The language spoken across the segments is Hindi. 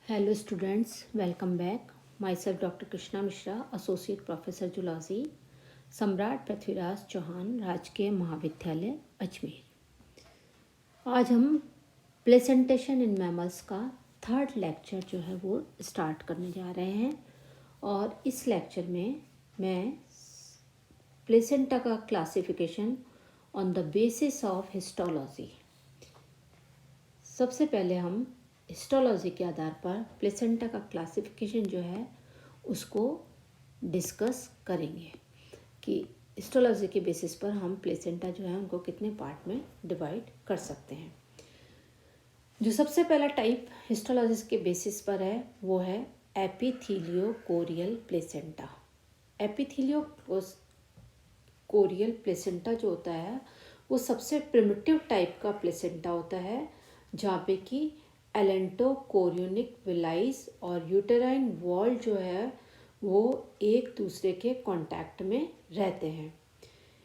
Hello students, welcome back. Myself Dr. Krishna Mishra, Associate Professor Zoology, सम्राट पृथ्वीराज चौहान राजकीय महाविद्यालय अजमेर। आज हम प्लेसेंटेशन इन मैमल्स का थर्ड लेक्चर जो है वो स्टार्ट करने जा रहे हैं और इस लेक्चर में मैं प्लेसेंटा का classification on the basis of histology. सबसे पहले हम हिस्टोलॉजी के आधार पर प्लेसेंटा का क्लासिफिकेशन जो है उसको डिस्कस करेंगे कि हिस्टोलॉजी के बेसिस पर हम प्लेसेंटा जो है उनको कितने पार्ट में डिवाइड कर सकते हैं। जो सबसे पहला टाइप हिस्टोलॉजी के बेसिस पर है वो है एपिथीलियो कोरियल प्लेसेंटा। एपिथीलियो कोरियल प्लेसेंटा जो होता है वो सबसे प्रिमिटिव टाइप का प्लेसेंटा होता है, जहाँ पे कि एलेंटो कोरियोनिक विलाइस और यूटेराइन वॉल जो है वो एक दूसरे के कांटेक्ट में रहते हैं।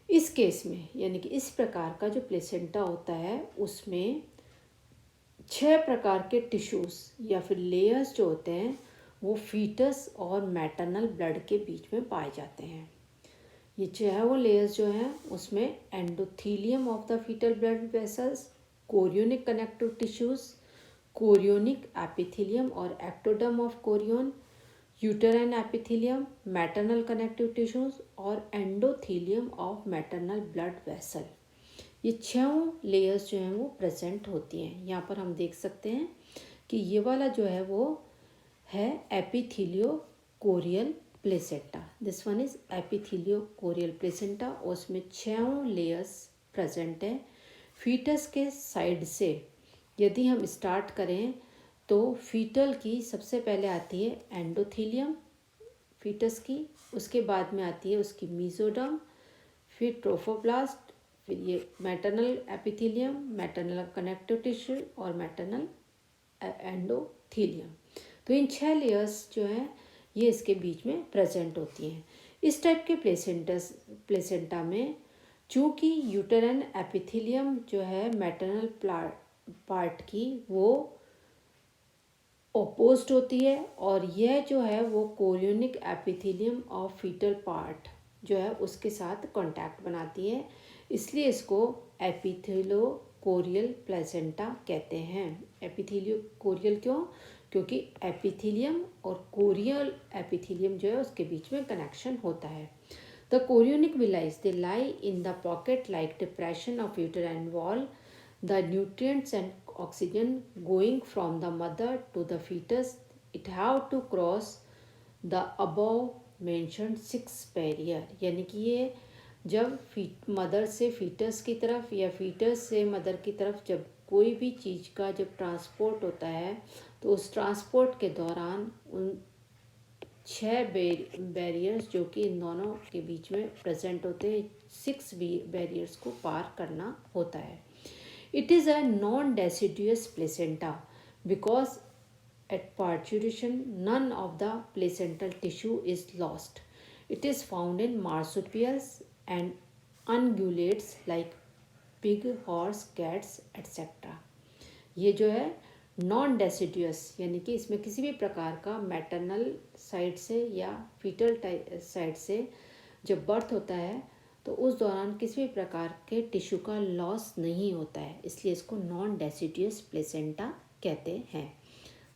इस केस में यानी कि इस प्रकार का जो प्लेसेंटा होता है उसमें 6 प्रकार के टिश्यूज़ या फिर लेयर्स जो होते हैं वो फीटस और मैटरनल ब्लड के बीच में पाए जाते हैं। ये चारों लेयर्स जो हैं उसमें endothelium of the foetal blood vessels, chorionic connective tissues, chorionic epithelium और ectoderm of chorion, uterine epithelium, maternal connective tissues और endothelium of maternal blood vessel. ये 6 लेयर्स जो हैं वो प्रेजेंट होती हैं। यहाँ पर हम देख सकते हैं कि ये वाला जो है वो है epitheliochorial placenta. This one is epitheliochorial placenta. उसमें 6 लेयर्स प्रेजेंट है। फीटस के साइड से यदि हम स्टार्ट करें तो फीटल की सबसे पहले आती है एंडोथीलियम फीटस की, उसके बाद में आती है उसकी मीजोडर्म, फिर ट्रोफोब्लास्ट, फिर ये maternal epithelium, maternal connective tissue और मैटरनल एंडोथीलियम। तो इन 6 लेयर्स जो हैं ये इसके बीच में प्रेजेंट होती हैं। इस टाइप के प्लेसेंटा में चूँकि यूटेराइन एपिथेलियम जो है मैटरनल पार्ट की वो ओपोज्ड होती है और यह जो है वो chorionic epithelium of fetal part जो है उसके साथ कांटेक्ट बनाती है, इसलिए इसको एपिथेलियो कोरियल प्लेसेंटा कहते हैं। एपिथेलियो कोरियल क्यों? क्योंकि एपिथेलियम और कोरियल एपिथेलियम जो है उसके बीच में कनेक्शन होता है। The chorionic villi they lie in the pocket like depression of uterine wall. The nutrients and oxygen going from the mother to the fetus, it have to cross the above mentioned 6 barrier। यानी कि ये जब मदर से फीटस की तरफ या फीटस से मदर की तरफ जब कोई भी चीज़ का जब ट्रांसपोर्ट होता है तो उस ट्रांसपोर्ट के दौरान उन 6 बैरियर्स जो कि इन दोनों के बीच में प्रेजेंट होते हैं, 6 बैरियर्स को पार करना होता है। It is a non-deciduous placenta because at parturition none of the placental tissue is lost. It is found in marsupials and ungulates like pig, horse, cats, etc. ये जो है नॉन डेसिडुअस यानी कि इसमें किसी भी प्रकार का मैटरनल साइड से या फीटल साइड से जब बर्थ होता है तो उस दौरान किसी भी प्रकार के टिश्यू का लॉस नहीं होता है, इसलिए इसको नॉन डेसिडुअस प्लेसेंटा कहते हैं।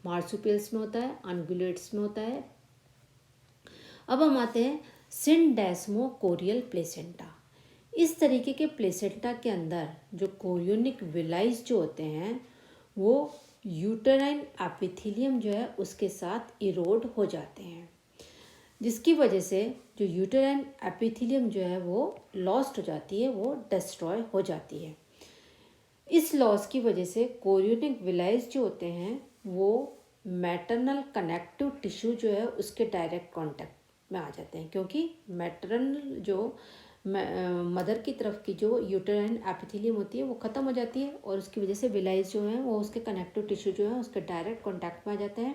मार्सुपियल्स में होता है, अनगुलेट्स में होता है। अब हम आते हैं सिंडेस्मो कोरियल प्लेसेंटा। इस तरीके के प्लेसेंटा के अंदर जो कोरियोनिक विलाइस जो होते हैं वो यूटेराइन एपिथेलियम जो है उसके साथ इरोड हो जाते हैं, जिसकी वजह से जो यूटेराइन एपिथेलियम जो है वो लॉस्ट हो जाती है, वो डिस्ट्रॉय हो जाती है। इस लॉस की वजह से कोरियोनिक विलाइस जो होते हैं वो मैटरनल कनेक्टिव टिश्यू जो है उसके डायरेक्ट कांटेक्ट में आ जाते हैं, क्योंकि मैटरनल जो मदर की तरफ की जो यूटेराइन एपिथेलियम होती है वो ख़त्म हो जाती है और उसकी वजह से विलाइस जो है वो उसके कनेक्टिव टिश्यू जो है उसके डायरेक्ट कांटेक्ट में आ जाते हैं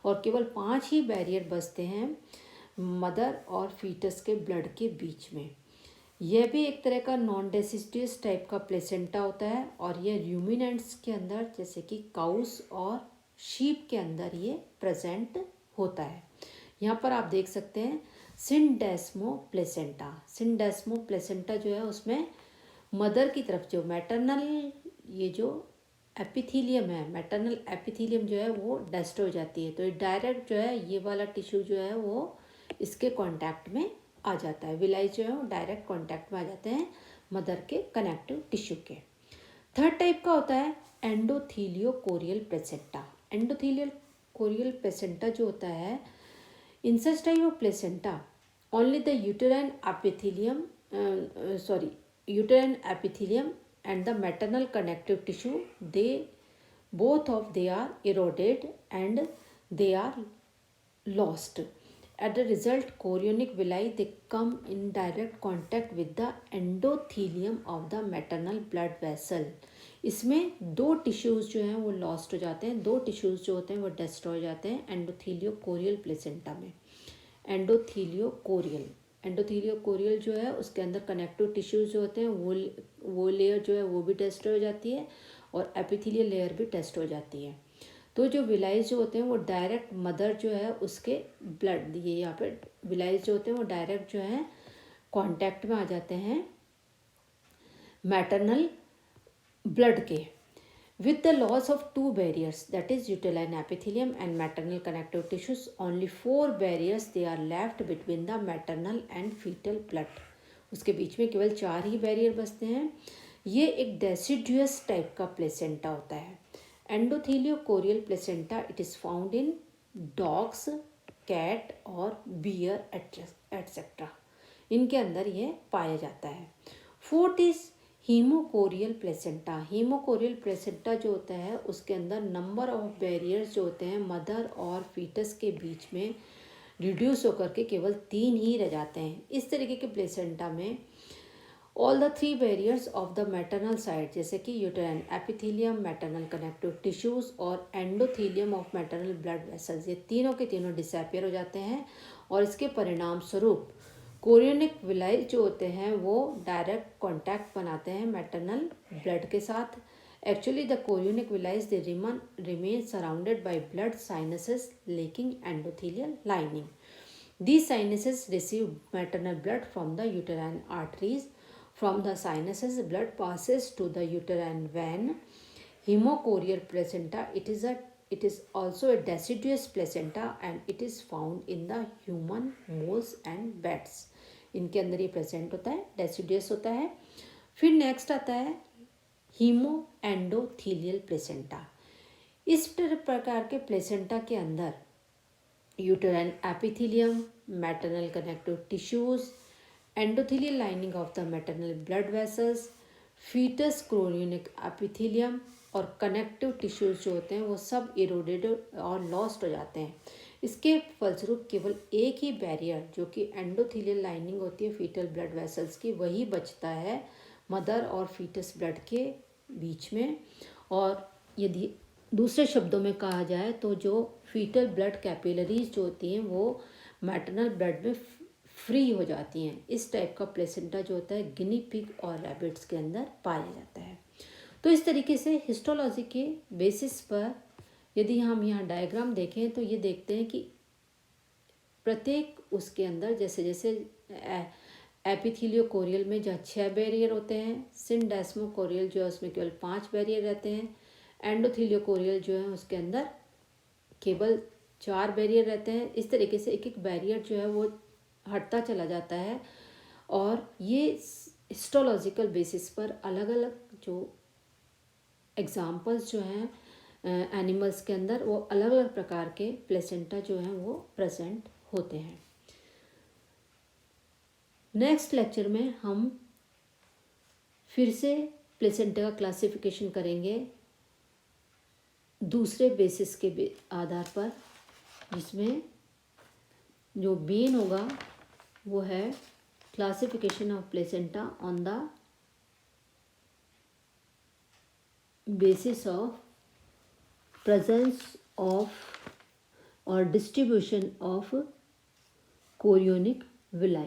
और केवल 5 ही बैरियर बचते हैं मदर और फीटस के ब्लड के बीच में। यह भी एक तरह का नॉन डेसिडुअस टाइप का प्लेसेंटा होता है और यह र्यूमिनेंट्स के अंदर जैसे कि काउस और शीप के अंदर ये प्रेजेंट होता है। यहाँ पर आप देख सकते हैं सिंडेस्मो प्लेसेंटा। सिंडेस्मो प्लेसेंटा जो है उसमें मदर की तरफ जो मैटरनल ये जो एपिथीलियम है, मैटरनल एपिथीलियम जो है वो डेस्ट्रॉय हो जाती है, तो ये डायरेक्ट जो है ये वाला टिश्यू जो है वो इसके कांटेक्ट में आ जाता है। विलाई जो है वो डायरेक्ट कांटेक्ट में आ जाते हैं मदर के कनेक्टिव टिश्यू के। थर्ड टाइप का होता है endotheliochorial placenta. Endothelial chorial placenta जो होता है, in such type of placenta only the uterine epithelium and the maternal connective tissue, both are eroded and they are lost. As a result, chorionic villi they come in direct contact with the endothelium of the maternal blood vessel. इसमें दो टिश्यूज़ जो हैं वो लॉस्ट हो जाते हैं, दो टिश्यूज़ जो होते हैं वो डिस्ट्रॉय हो जाते हैं एंडोथीलियो कोरियल प्लेसेंटा में। एंडोथीलियो कोरियल जो है उसके अंदर कनेक्टिव टिश्यूज़ जो होते हैं वो लेयर जो है वो भी टेस्ट हो जाती है और एपिथेलियल लेयर भी टेस्ट हो जाती है। तो जो विलाइज जो होते हैं वो डायरेक्ट मदर जो है उसके ब्लड, ये यहाँ पे विलाइज जो होते हैं वो डायरेक्ट जो है कांटेक्ट में आ जाते हैं मैटरनल ब्लड के। With the loss of two barriers, that is uterine epithelium and maternal connective tissues, only 4 barriers they are left between the maternal and fetal blood. उसके बीच में केवल 4 ही बैरियर बचते हैं। ये एक डेसिडुअस टाइप का प्लेसेंटा होता है। Endotheliochorial placenta it is found in dogs, cat और बियर एटसेट्रा, इनके अंदर ये पाया जाता है। Fourth is haemochorial placenta. Haemochorial placenta जो होता है उसके अंदर नंबर ऑफ बैरियर्स जो होते हैं मदर और फीटस के बीच में रिड्यूस होकर के केवल 3 ही रह जाते हैं। इस तरीके के प्लेसेंटा में all the 3 barriers of the maternal side, जैसे कि uterine epithelium, maternal connective tissues और endothelium of maternal blood vessels, ये तीनों के तीनों डिसअपियर हो जाते हैं और इसके परिणाम स्वरूप कोरियोनिक विलाई जो होते हैं वो डायरेक्ट कांटेक्ट बनाते हैं मैटरनल ब्लड के साथ। Actually the chorionic विलाइज they remain surrounded by blood sinuses lacking endothelial lining. These sinuses receive maternal blood from the uterine arteries. From the sinuses, blood passes to the uterine vein. Hemochorial placenta, it is also a deciduous placenta and it is found in the human moles and bats. इनके अंदर ये प्रेजेंट होता है, डेसिडियस होता है। फिर नेक्स्ट आता है हीमो एंडोथीलियल प्लेसेंटा। इस प्रकार के प्लेसेंटा के अंदर uterine epithelium, maternal connective tissues, endothelial lining of the maternal blood vessels, fetus chorionic epithelium और कनेक्टिव टिश्यूज जो होते हैं वो सब इरोडेड और लॉस्ट हो जाते हैं। इसके फलस्वरूप केवल एक ही बैरियर जो कि एंडोथेलियल लाइनिंग होती है फीटल ब्लड वेसल्स की, वही बचता है मदर और फीटस ब्लड के बीच में। और यदि दूसरे शब्दों में कहा जाए तो जो फीटल ब्लड कैपिलरीज जो होती हैं वो मैटरनल ब्लड में फ्री हो जाती हैं। इस टाइप का प्लेसेंटा जो होता है गिनी पिग और रैबिट्स के अंदर पाया जाता है। तो इस तरीके से हिस्टोलॉजी के बेसिस पर यदि हम यहाँ डायग्राम देखें तो ये देखते हैं कि प्रत्येक उसके अंदर जैसे जैसे एपिथेलियो कोरियल में जहाँ 6 बैरियर होते हैं, सिंडेस्मो कोरियल जो है उसमें केवल 5 बैरियर रहते हैं, एंडोथेलियो कोरियल जो है उसके अंदर केवल 4 बैरियर रहते हैं। इस तरीके से एक एक बैरियर जो है वो हटता चला जाता है और ये हिस्टोलॉजिकल बेसिस पर अलग अलग जो एग्जाम्पल्स जो हैं एनिमल्स के अंदर वो अलग अलग प्रकार के प्लेसेंटा जो हैं वो प्रेजेंट होते हैं। नेक्स्ट लेक्चर में हम फिर से प्लेसेंटा का क्लासिफिकेशन करेंगे दूसरे बेसिस के आधार पर, जिसमें जो मेन होगा वो है classification of placenta on the basis of presence of or distribution of chorionic villi.